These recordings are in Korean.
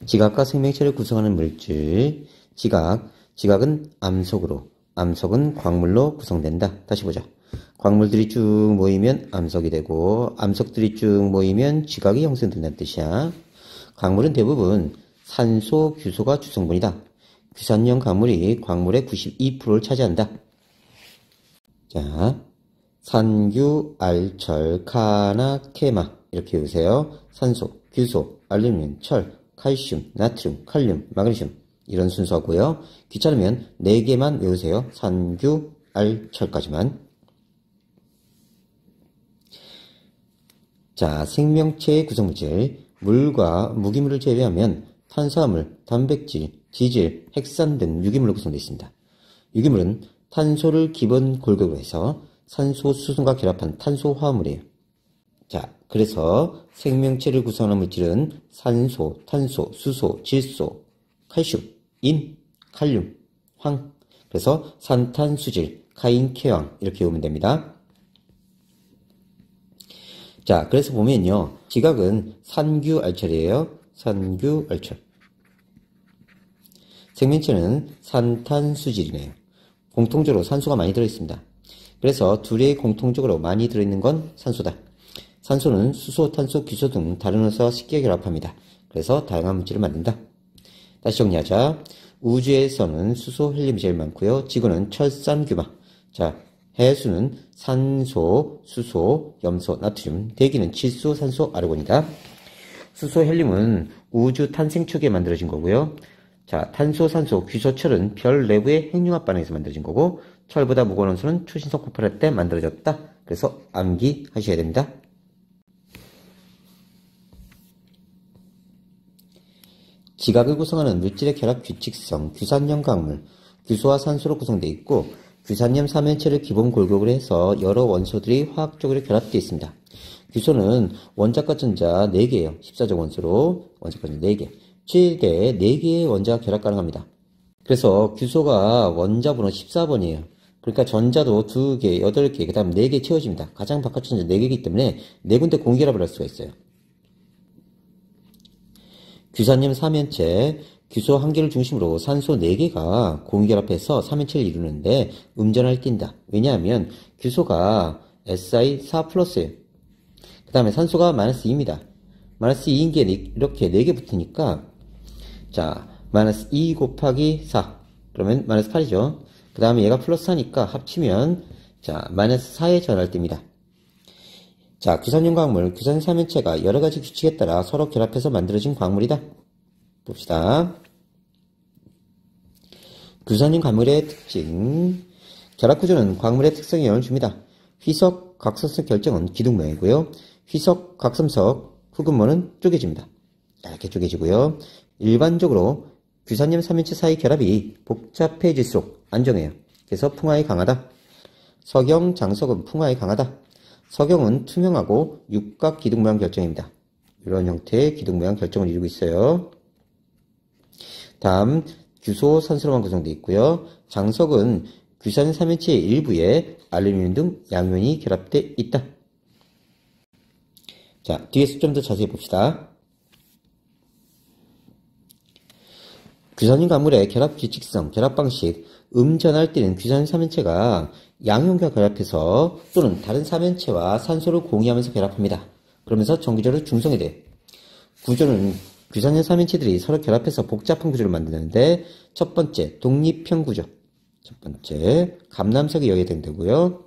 지각과 생명체를 구성하는 물질. 지각은 암석으로, 암석은 광물로 구성된다. 다시 보자. 광물들이 쭉 모이면 암석이 되고, 암석들이 쭉 모이면 지각이 형성된다는 뜻이야. 광물은 대부분 산소, 규소가 주성분이다. 규산형 광물이 광물의 92%를 차지한다. 자, 산규, 알철, 카나, 케마 이렇게 외우세요. 산소, 규소, 알루미늄, 철, 칼슘, 나트륨, 칼륨, 마그네슘 이런 순서고요. 귀찮으면 4개만 외우세요. 산규, 알, 철까지만. 자, 생명체의 구성물질. 물과 무기물을 제외하면 탄수화물, 단백질, 지질, 핵산 등 유기물로 구성되어 있습니다. 유기물은 탄소를 기본 골격으로 해서 산소, 수소가 결합한 탄소화합물이에요. 자, 그래서 생명체를 구성하는 물질은 산소, 탄소, 수소, 질소, 칼슘, 인, 칼륨, 황. 그래서 산탄수질, 카인, 케왕 이렇게 외우면 됩니다. 자, 그래서 보면요. 지각은 산규알철이에요. 산규알철. 생명체는 산탄수질이네요. 공통적으로 산소가 많이 들어있습니다. 그래서 둘이 공통적으로 많이 들어있는 건 산소다. 산소는 수소, 탄소, 규소 등 다른 원소와 쉽게 결합합니다. 그래서 다양한 물질을 만든다. 다시 정리하자. 우주에서는 수소, 헬륨이 제일 많고요. 지구는 철산, 규마. 자, 해수는 산소, 수소, 염소, 나트륨, 대기는 질소, 산소, 아르곤이다. 수소, 헬륨은 우주 탄생 초기에 만들어진 거고요. 자, 탄소, 산소, 규소, 철은 별 내부의 핵융합 반응에서 만들어진 거고, 철보다 무거운 원소는 초신성 폭발할 때 만들어졌다. 그래서 암기하셔야 됩니다. 지각을 구성하는 물질의 결합 규칙성, 규산염 광물, 규소와 산소로 구성되어 있고, 규산염 사면체를 기본 골격으로 해서 여러 원소들이 화학적으로 결합되어 있습니다. 규소는 원자과 전자 4개예요. 14적 원소로 원자과 전자 4개. 최대 4개의 원자가 결합 가능합니다. 그래서 규소가 원자 번호 14번이에요. 그러니까 전자도 2개, 8개, 그 다음 4개 채워집니다. 가장 바깥 전자 4개이기 때문에 4군데 공결합을 할 수가 있어요. 규산염 사면체, 규소 1개를 중심으로 산소 4개가 공결합해서 사면체를 이루는데 음전을 띈다. 왜냐하면 규소가 Si4+예요. 그 다음에 산소가 -2입니다. -2인 게 이렇게 4개 붙으니까 자, -2 곱하기 4 그러면 -8이죠. 그 다음에 얘가 +4니까 합치면 자, -4에 전할 때입니다. 자, 규산염 광물, 규산 사면체가 여러가지 규칙에 따라 서로 결합해서 만들어진 광물이다. 봅시다. 규산염 광물의 특징. 결합구조는 광물의 특성에 영향을 줍니다. 휘석, 각성석 결정은 기둥모양이고요. 휘석, 각성석, 흑음모는 쪼개집니다. 이렇게 쪼개지고요. 일반적으로 규산염 사면체 사이 결합이 복잡해질수록 안정해요. 그래서 풍화에 강하다. 석영, 장석은 풍화에 강하다. 석영은 투명하고 육각 기둥모양 결정입니다. 이런 형태의 기둥모양 결정을 이루고 있어요. 다음 규소, 산소로만 구성되어 있고요. 장석은 규산 사면체의 일부에 알루미늄 등 양면이 결합되어 있다. 자, 뒤에서 좀 더 자세히 봅시다. 규산염 광물의 결합 규칙성, 결합 방식, 음전할 때는 규산 사면체가 양용과 결합해서 또는 다른 사면체와 산소를 공유하면서 결합합니다. 그러면서 정기적으로 중성이 돼요. 구조는 규산염 사면체들이 서로 결합해서 복잡한 구조를 만드는데 첫 번째, 독립형 구조. 첫 번째, 감남석이 여기에 된다고요.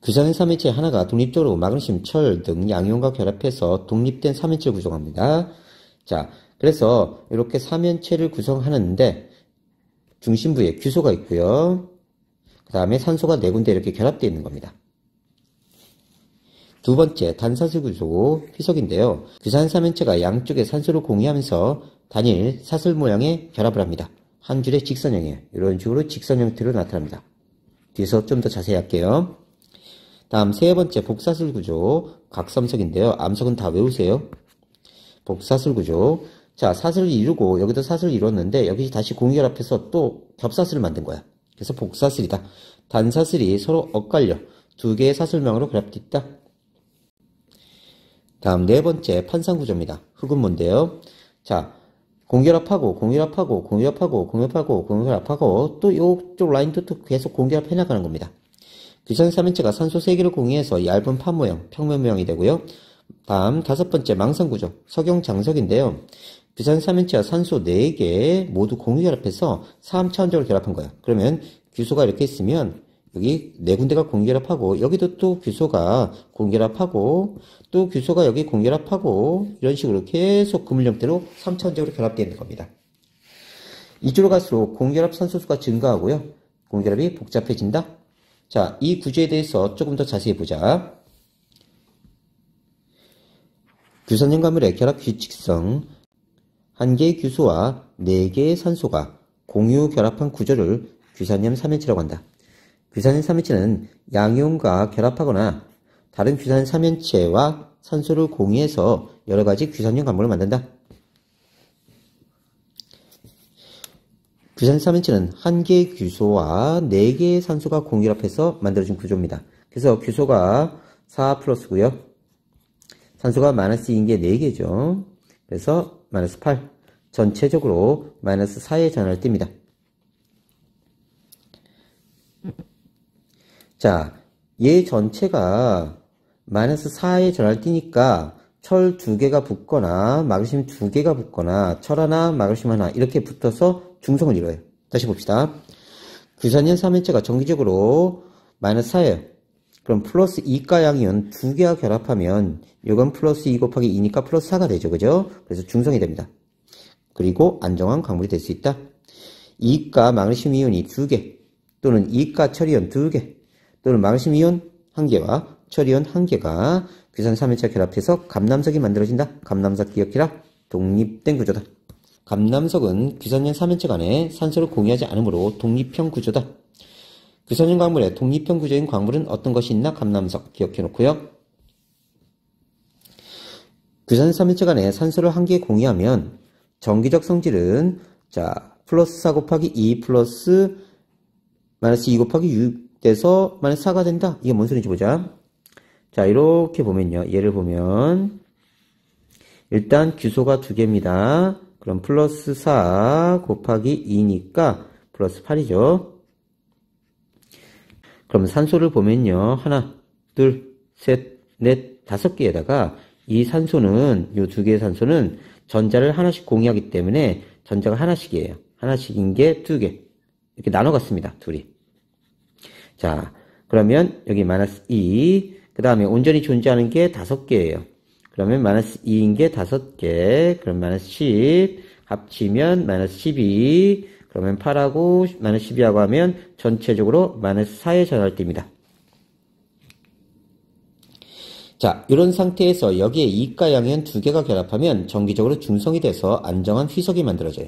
규산염 사면체 하나가 독립적으로 마그네슘, 철 등 양이온과 결합해서 독립된 사면체를 구성합니다. 자, 그래서 이렇게 사면체를 구성하는데 중심부에 규소가 있고요. 그 다음에 산소가 4군데 이렇게 결합되어 있는 겁니다. 두 번째, 단사슬 구조, 휘석인데요. 규산 사면체가 양쪽에 산소를 공유하면서 단일 사슬 모양의 결합을 합니다. 한 줄의 직선형이에요. 이런 식으로 직선 형태로 나타납니다. 뒤에서 좀 더 자세히 할게요. 다음 세 번째, 복사슬 구조, 각섬석인데요. 암석은 다 외우세요. 복사슬 구조. 자, 사슬을 이루고 여기도 사슬을 이뤘는데 여기 다시 공유결합해서 또 겹사슬을 만든 거야. 그래서 복사슬이다. 단사슬이 서로 엇갈려 2개의 사슬망으로 결합되어 있다. 다음 네 번째, 판상구조입니다. 흑음모인데요. 자, 공결합하고 또 이쪽 라인도 또 계속 공결합해 나가는 겁니다. 규산 3인체가 산소 3개를 공유해서 얇은 판 모양, 평면 모양이 되고요. 다음 5번째 망상구조, 석영장석인데요. 규산 3인체와 산소 4개 모두 공유결합해서 3차원적으로 결합한 거예요. 그러면 규소가 이렇게 있으면 여기 4군데가 공결합하고 여기도 또 규소가 공결합하고 또 규소가 여기 공결합하고 이런 식으로 계속 그물 형태로 3차원적으로 결합되어 있는 겁니다. 이쪽으로 갈수록 공결합 산소수가 증가하고요. 공결합이 복잡해진다. 자, 이 구조에 대해서 조금 더 자세히 보자. 규산염 가물의 결합 규칙성. 한 개의 규소와 4개의 산소가 공유 결합한 구조를 규산염 3인체라고 한다. 규산염 3인체는 양이온과 결합하거나 다른 규산염 3인체와 산소를 공유해서 여러가지 규산염 가물을 만든다. 규산염 3인체는 한 개의 규소와 4개의 산소가 공유합해서 만들어진 구조입니다. 그래서 규소가 4 플러스고요. 산소가 -2인 게 4개죠. 그래서 -8. 전체적으로 -4의 전환을 띱니다. 자, 얘 전체가 -4의 전환을 띠니까 철 2개가 붙거나 마그네슘 2개가 붙거나 철 하나, 마그네슘 하나 이렇게 붙어서 중성을 이뤄요. 다시 봅시다. 규산염 3인체가 정기적으로 -4예요. 그럼 플러스 2가 양이온 2개가 결합하면 이건 플러스 2 곱하기 2니까 플러스 4가 되죠. 그죠? 그래서 중성이 됩니다. 그리고 안정한 광물이 될 수 있다. 2가 마그네슘 이온이 2개 또는 2가 철이온 2개 또는 마그네슘 이온 1개와 철이온 1개가 규산 3인체와 결합해서 감남석이 만들어진다. 감남석 기억해라. 독립된 구조다. 감남석은 규산염 3인체 간에 산소를 공유하지 않으므로 독립형 구조다. 규산염 광물의 독립형 구조인 광물은 어떤 것이 있나? 감남석 기억해 놓고요. 규산염 3인체 간에 산소를 1개 공유하면 정기적 성질은 자 플러스 4 곱하기 2 플러스 -2 곱하기 6 돼서 -4가 된다. 이게 뭔 소리인지 보자. 자, 이렇게 보면요. 얘를 보면 일단 규소가 2개입니다. 그럼 플러스 4 곱하기 2니까 플러스 8이죠. 그럼 산소를 보면요. 하나, 둘, 셋, 넷, 5개에다가 이 산소는, 요 2개의 산소는 전자를 하나씩 공유하기 때문에 전자가 하나씩이에요. 하나씩인 게 2개. 이렇게 나눠갔습니다. 둘이. 자, 그러면 여기 -2, 그 다음에 온전히 존재하는 게 5개예요. 그러면 -2인 게 5개, 그럼 -10, 합치면 -12, 그러면 8하고 -12하고 하면 전체적으로 -4의 전환을 띱니다. 자, 이런 상태에서 여기에 2가 양이온 2개가 결합하면 정기적으로 중성이 돼서 안정한 휘석이 만들어져요.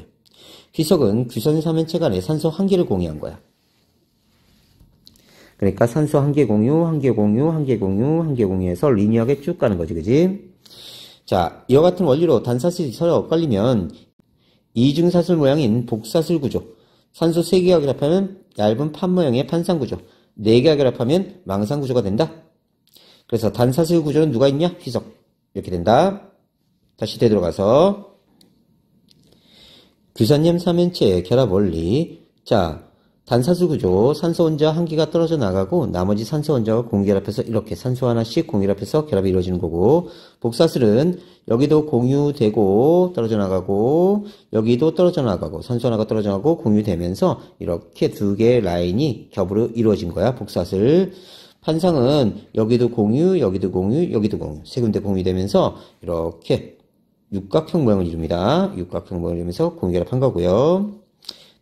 휘석은 규산염 3인체 간에 산소 1개를 공유한 거야. 그러니까 산소 1개 공유, 1개 공유, 1개 공유, 1개 공유해서 리니어하게 쭉 가는 거지, 그지? 자, 이와 같은 원리로 단사슬이 서로 엇갈리면 이중사슬 모양인 복사슬 구조, 산소 3개가 결합하면 얇은 판 모양의 판상 구조, 4개가 결합하면 망상 구조가 된다. 그래서 단사슬 구조는 누가 있냐? 휘석. 이렇게 된다. 다시 되돌아가서 규산염 3인체의 결합 원리. 자, 단사슬 구조, 산소 원자 1개가 떨어져 나가고 나머지 산소 원자가 공결합해서 이렇게 산소 하나씩 공결합해서 결합이 이루어지는 거고, 복사슬은 여기도 공유되고 떨어져 나가고 여기도 떨어져 나가고 산소 하나가 떨어져 나가고 공유되면서 이렇게 2개의 라인이 겹으로 이루어진 거야. 복사슬. 판상은 여기도 공유, 여기도 공유, 여기도 공유, 3군데 공유되면서 이렇게 육각형 모양을 이룹니다. 육각형 모양을 이루면서 공유결합한 거고요.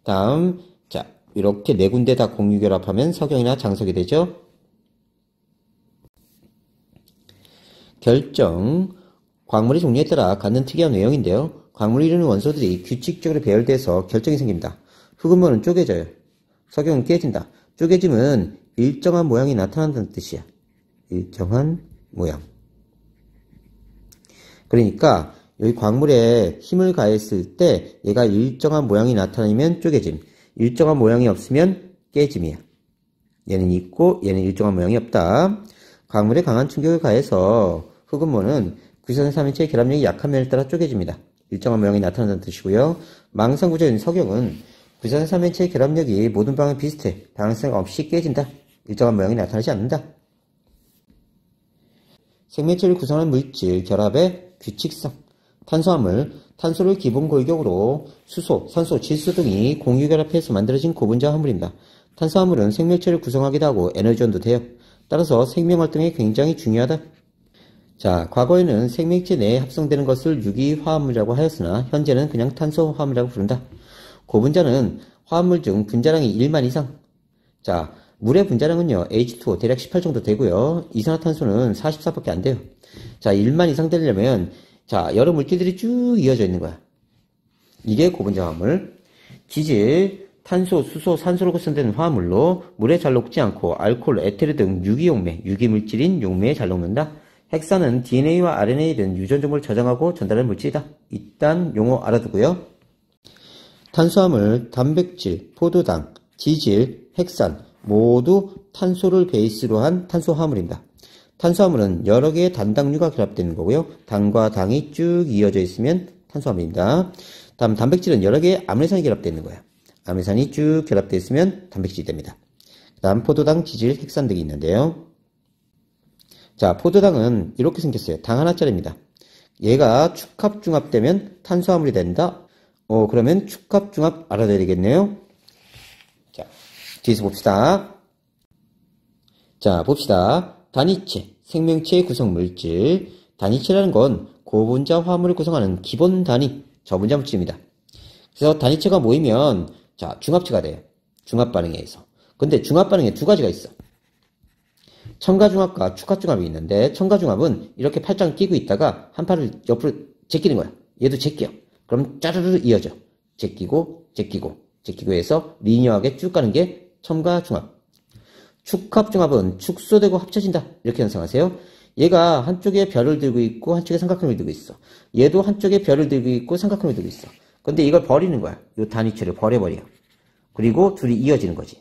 다음, 자, 이렇게 4군데 다 공유결합하면 석영이나 장석이 되죠. 결정. 광물의 종류에 따라 갖는 특이한 외형인데요. 광물을 이루는 원소들이 규칙적으로 배열돼서 결정이 생깁니다. 흑음모는 쪼개져요. 석영은 깨진다. 쪼개짐은 일정한 모양이 나타난다는 뜻이야. 일정한 모양. 그러니까 여기 광물에 힘을 가했을 때 얘가 일정한 모양이 나타나면 쪼개짐. 일정한 모양이 없으면 깨짐이야. 얘는 있고 얘는 일정한 모양이 없다. 광물에 강한 충격을 가해서 흑음모는 구조선 삼인체의 결합력이 약한 면에 따라 쪼개집니다. 일정한 모양이 나타난다는 뜻이고요. 망상구조인 석영은 구조선 삼인체의 결합력이 모든 방향 비슷해 방향성 없이 깨진다. 일정한 모양이 나타나지 않는다. 생명체를 구성하는 물질 결합의 규칙성. 탄수화물, 탄소를 기본 골격으로 수소, 산소, 질소 등이 공유결합해서 만들어진 고분자 화물입니다. 탄수화물은 생명체를 구성하기도 하고 에너지원도 돼요. 따라서 생명활동에 굉장히 중요하다. 자, 과거에는 생명체 내에 합성되는 것을 유기화합물이라고 하였으나 현재는 그냥 탄소화합물이라고 부른다. 고분자는 화합물 중 분자량이 1만 이상. 자, 물의 분자량은요, H2O 대략 18 정도 되고요. 이산화탄소는 44밖에 안 돼요. 자, 1만 이상 되려면 자, 여러 물질들이 쭉 이어져 있는 거야. 이게 고분자 화합물. 지질, 탄소, 수소, 산소로 구성된 화합물로 물에 잘 녹지 않고 알코올, 에테르 등 유기용매, 유기물질인 용매에 잘 녹는다. 핵산은 DNA와 RNA 등 유전 정보를 저장하고 전달하는 물질이다. 일단 용어 알아두고요. 탄수화물, 단백질, 포도당, 지질, 핵산 모두 탄소를 베이스로 한 탄소화합물입니다. 탄수화물은 여러 개의 단당류가 결합되는 거고요. 당과 당이 쭉 이어져 있으면 탄수화물입니다. 다음 단백질은 여러 개의 아미노산이 결합되어 있는 거예요. 아미노산이 쭉 결합되어 있으면 단백질이 됩니다. 다음 포도당, 지질, 핵산 등이 있는데요. 자, 포도당은 이렇게 생겼어요. 당 하나짜리입니다. 얘가 축합중합되면 탄수화물이 된다. 그러면 축합중합 알아둬야 되겠네요. 자, 뒤에서 봅시다. 자, 봅시다. 단위체, 생명체의 구성물질. 단위체라는 건 고분자 화합물을 구성하는 기본 단위, 저분자 물질입니다. 그래서 단위체가 모이면 자, 중합체가 돼요. 중합반응에 의해서. 근데 중합반응에 두 가지가 있어. 첨가중합과 축합중합이 있는데 첨가중합은 이렇게 팔짱 끼고 있다가 한 팔을 옆으로 제끼는 거야. 얘도 제껴. 그럼 짜르르 이어져. 제끼고 제끼고 제끼고 해서 리니어하게 쭉 가는 게 첨가중합. 축합중합은 축소되고 합쳐진다. 이렇게 연상하세요. 얘가 한쪽에 별을 들고 있고 한쪽에 삼각형을 들고 있어. 얘도 한쪽에 별을 들고 있고 삼각형을 들고 있어. 근데 이걸 버리는 거야. 이 단위체를 버려버려. 그리고 둘이 이어지는 거지.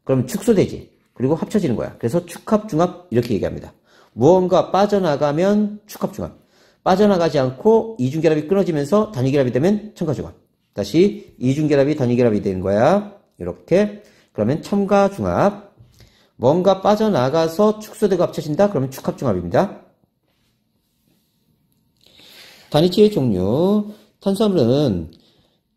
그럼 축소되지. 그리고 합쳐지는 거야. 그래서 축합중합 이렇게 얘기합니다. 무언가 빠져나가면 축합중합. 빠져나가지 않고 이중결합이 끊어지면서 단위결합이 되면 첨가중합. 다시 이중결합이 단위결합이 되는 거야. 이렇게. 그러면 첨가중합. 뭔가 빠져나가서 축소되고 합쳐진다? 그러면 축합중합입니다. 단위체의 종류. 탄수화물은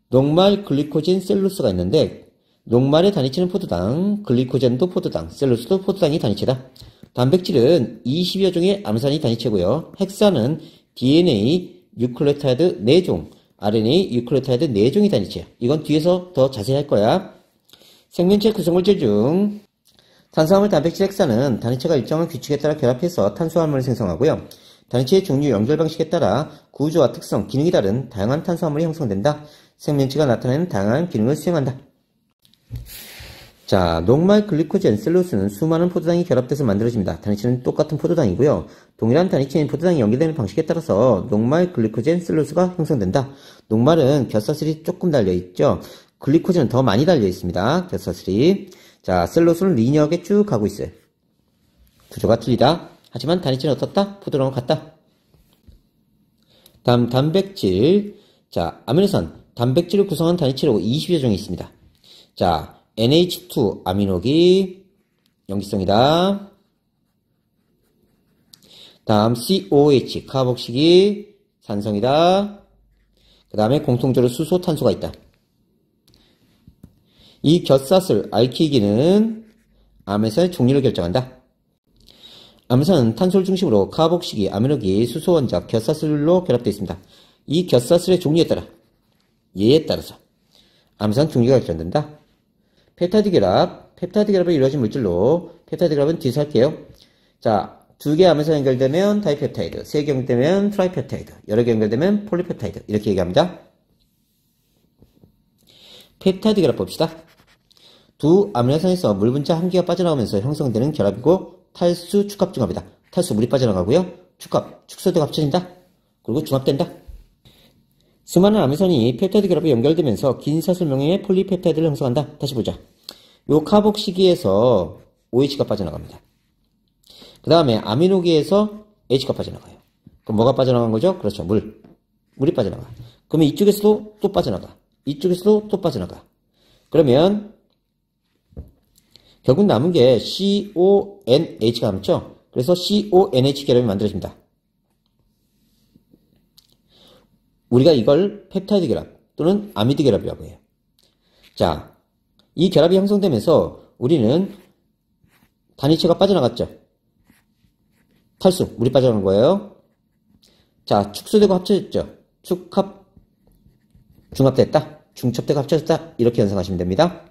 녹말, 글리코젠, 셀룰로스가 있는데 녹말의 단위체는 포도당, 글리코젠도 포도당, 셀룰로스도 포도당이 단위체다. 단백질은 20여 종의 아미노산이 단위체고요. 핵산은 DNA, 뉴클레오타이드 4종, RNA, 뉴클레오타이드 4종이 단위체야. 이건 뒤에서 더 자세히 할 거야. 생명체 구성물질 중 탄수화물, 단백질, 핵산은 단위체가 일정한 규칙에 따라 결합해서 탄수화물을 생성하고요. 단위체의 종류, 연결 방식에 따라 구조와 특성, 기능이 다른 다양한 탄수화물이 형성된다. 생명체가 나타내는 다양한 기능을 수행한다. 자, 녹말, 글리코젠, 셀룰로스는 수많은 포도당이 결합돼서 만들어집니다. 단위체는 똑같은 포도당이고요. 동일한 단위체인 포도당이 연결되는 방식에 따라서 녹말, 글리코젠, 셀룰로스가 형성된다. 녹말은 곁사슬이 조금 달려있죠. 글리코젠은 더 많이 달려있습니다. 곁사슬이. 자, 셀룰로스는 리니어하게 쭉 가고 있어요. 구조가 틀리다. 하지만 단위체는 어떻다? 포도당과 같다. 다음 단백질. 자, 아미노산. 단백질을 구성하는 단위체로 20여 종이 있습니다. 자, NH2 아미노기 염기성이다. 다음 COH 카복식이 산성이다. 그 다음에 공통적으로 수소, 탄소가 있다. 이 곁사슬 알키기는 아미노산의 종류를 결정한다. 아미노산은 탄소를 중심으로 카복식이, 아미노기, 수소 원작, 곁사슬로 결합되어 있습니다. 이 곁사슬의 종류에 따라 얘에 따라서 아미노산 종류가 결정된다. 펩타이드 결합, 펩타이드 결합이 이루어진 물질로 펩타이드 결합은 뒤에서 할게요. 자, 2개 아미노산 연결되면 다이펩타이드, 3개 연결되면 트라이펩타이드, 여러 개 연결되면 폴리펩타이드 이렇게 얘기합니다. 펩타이드 결합 봅시다. 두 아미노산에서 물 분자 1개가 빠져나오면서 형성되는 결합이고 탈수 축합중합이다. 탈수 물이 빠져나가고요. 축합, 축소되고 합쳐진다. 그리고 중합된다. 수많은 아미노산이 펩타이드 결합에 연결되면서 긴 사슬명의 폴리펩타이드를 형성한다. 다시 보자. 요 카복시기에서 OH가 빠져나갑니다. 그 다음에 아미노기에서 H가 빠져나가요. 그럼 뭐가 빠져나간 거죠? 그렇죠. 물이 빠져나가. 그러면 이쪽에서도 또 빠져나가. 이쪽에서도 또 빠져나가. 그러면 결국 남은 게 CONH가 남죠? 그래서 CONH 결합이 만들어집니다. 우리가 이걸 펩타이드 결합 또는 아미드 결합이라고 해요. 자, 이 결합이 형성되면서 우리는 단위체가 빠져나갔죠. 탈수, 물이 빠져나간 거예요. 자, 축소되고 합쳐졌죠. 축합, 중합됐다. 중첩되고 합쳐졌다. 이렇게 연상하시면 됩니다.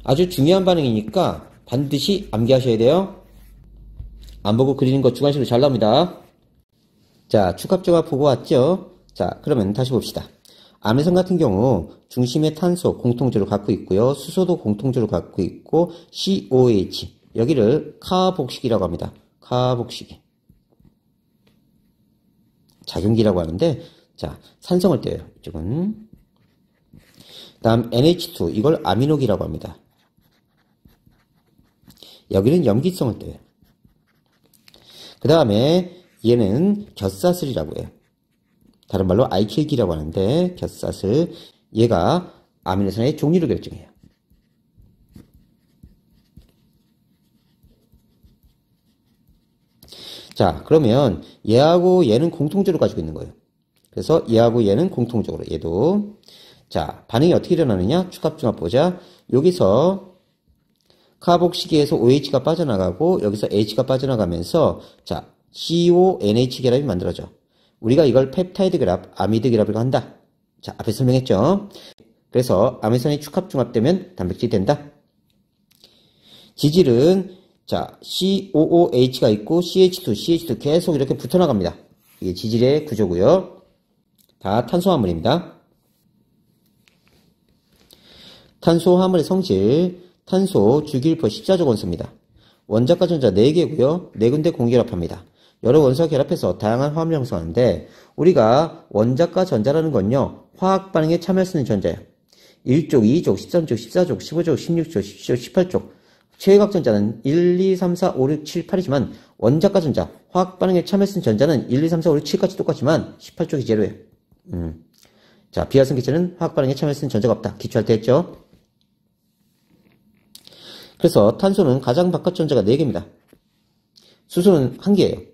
아주 중요한 반응이니까 반드시 암기하셔야 돼요. 안 보고 그리는 거 주관식으로 잘 나옵니다. 자, 축합조합 보고 왔죠? 자, 그러면 다시 봅시다. 암내선 같은 경우 중심에 탄소 공통조를 갖고 있고요. 수소도 공통조를 갖고 있고 COH 여기를 카복식이라고 합니다. 카복식이. 작용기라고 하는데 자, 산성을 떼요. 이쪽은. 다음 NH2 이걸 아미노기라고 합니다. 여기는 염기성을 떼요. 그 다음에 얘는 곁사슬이라고 해요. 다른 말로 알킬기라고 하는데 곁사슬 얘가 아미노산의 종류를 결정해요. 자, 그러면 얘하고 얘는 공통적으로 가지고 있는 거예요. 그래서 얘하고 얘는 공통적으로 얘도 자, 반응이 어떻게 일어나느냐? 축합중합 보자. 여기서 카복시기에서 OH가 빠져나가고 여기서 H가 빠져나가면서 자, CONH 결합이 만들어져. 우리가 이걸 펩타이드 결합, 아미드 결합이라고 한다. 자, 앞에 설명했죠. 그래서 아미노산이 축합중합되면 단백질이 된다. 지질은 자, COOH가 있고 CH2 계속 이렇게 붙어나갑니다. 이게 지질의 구조고요. 다 탄소화물입니다. 탄소화물의 성질, 탄소 주기율표 십자적 원소입니다. 원자과 전자 4개고요. 4군데 공결합합니다. 여러 원소와 결합해서 다양한 화합을 형성하는데 우리가 원자과 전자라는 건요. 화학 반응에 참여할 수 있는 전자예요. 1족, 2족, 13족, 14족, 15족, 16족, 17족, 18족. 최외각 전자는 1, 2, 3, 4, 5, 6, 7, 8이지만 원자과 전자, 화학 반응에 참여할 수 있는 전자는 1, 2, 3, 4, 5, 6, 7까지 똑같지만 18쪽이 제로예요. 자, 비활성 기체는 화학 반응에 참여할 수 있는 전자가 없다. 기초할 때 했죠. 그래서 탄소는 가장 바깥 전자가 4개입니다. 수소는 1개예요.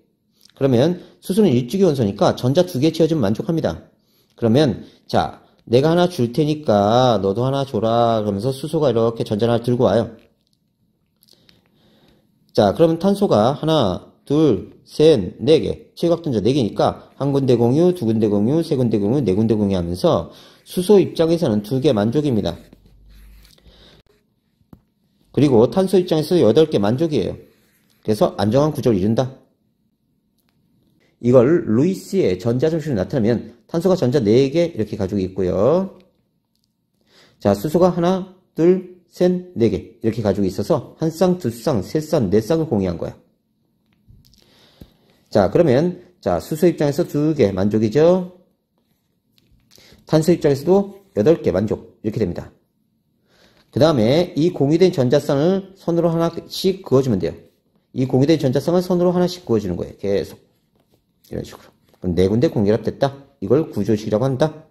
그러면 수소는 일주기 원소니까 전자 2개 채워주면 만족합니다. 그러면 자, 내가 하나 줄 테니까 너도 하나 줘라 그러면서 수소가 이렇게 전자 하나 들고 와요. 자, 그러면 탄소가 하나, 둘, 셋, 4개 최외각 전자 4개니까 한 군데 공유, 두 군데 공유, 세 군데 공유, 네 군데 공유 하면서 수소 입장에서는 2개 만족입니다. 그리고 탄소 입장에서 8개 만족이에요. 그래서 안정한 구조를 이룬다. 이걸 루이스의 전자점수로 나타내면 탄소가 전자 4개 이렇게 가지고 있고요. 자, 수소가 하나, 둘, 셋, 4개 이렇게 가지고 있어서 한 쌍, 두 쌍, 세 쌍, 네 쌍을 공유한 거야. 자, 그러면 자, 수소 입장에서 2개 만족이죠. 탄소 입장에서도 8개 만족 이렇게 됩니다. 그 다음에 이 공유된 전자쌍을 선으로 하나씩 그어주면 돼요. 이 공유된 전자쌍을 선으로 하나씩 그어주는 거예요. 계속 이런 식으로. 그럼 4군데 공결합됐다. 이걸 구조식이라고 한다.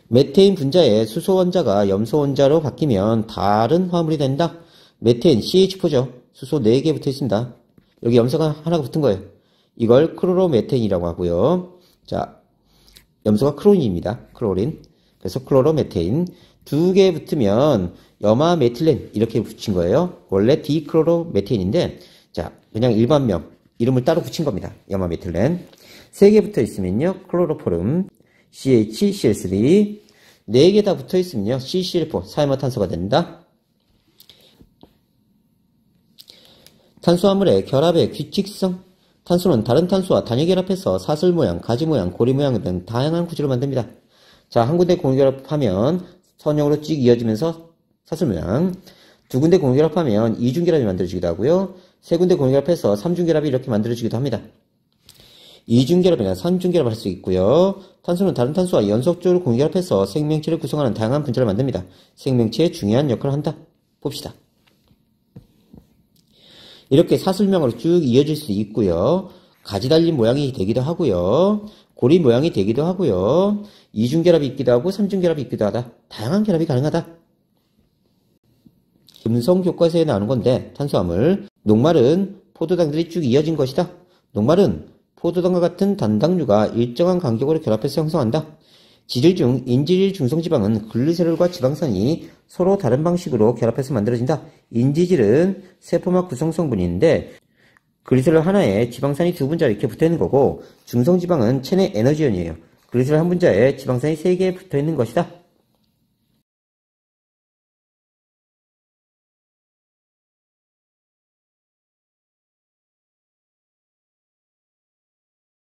메테인 분자의 수소 원자가 염소 원자로 바뀌면 다른 화물이 된다. 메테인 CH4죠. 수소 4개 붙어 있습니다. 여기 염소가 하나가 붙은 거예요. 이걸 클로로메테인이라고 하고요. 자, 염소가 크로린입니다. 크로린. 그래서 클로로메테인 2개 붙으면 염화메틸렌 이렇게 붙인 거예요. 원래 디클로로메테인인데 자, 그냥 일반명 이름을 따로 붙인 겁니다. 염화메틸렌. 3개 붙어 있으면요. 클로로포름 CHCl3 4개 다 붙어 있으면요. CCl4 사이머탄소가 된다. 탄소화물의 결합의 규칙성. 탄소는 다른 탄소와 단일 결합해서 사슬 모양, 가지 모양, 고리 모양 등 다양한 구조를 만듭니다. 자, 한 군데 공결합하면 선형으로 쭉 이어지면서 사슬 모양. 2군데 공결합하면 이중결합이 만들어지기도 하고요. 3군데 공결합해서 삼중결합이 이렇게 만들어지기도 합니다. 이중결합이나 삼중결합을 할 수 있고요. 탄소는 다른 탄소와 연속적으로 공결합해서 생명체를 구성하는 다양한 분자를 만듭니다. 생명체에 중요한 역할을 한다. 봅시다. 이렇게 사슬명으로 쭉 이어질 수 있고요. 가지 달린 모양이 되기도 하고요. 고리 모양이 되기도 하고요. 이중결합이 있기도 하고 삼중결합이 있기도 하다. 다양한 결합이 가능하다. 음성 교과서에 나오는 건데 탄수화물. 녹말은 포도당들이 쭉 이어진 것이다. 녹말은 포도당과 같은 단당류가 일정한 간격으로 결합해서 형성한다. 지질 중 인지질 중성지방은 글리세롤과 지방산이 서로 다른 방식으로 결합해서 만들어진다. 인지질은 세포막 구성성분인데 글리세롤 하나에 지방산이 두 분자 이렇게 붙어있는 거고 중성지방은 체내 에너지원이에요. 글리세롤 한 분자에 지방산이 3개 붙어있는 것이다.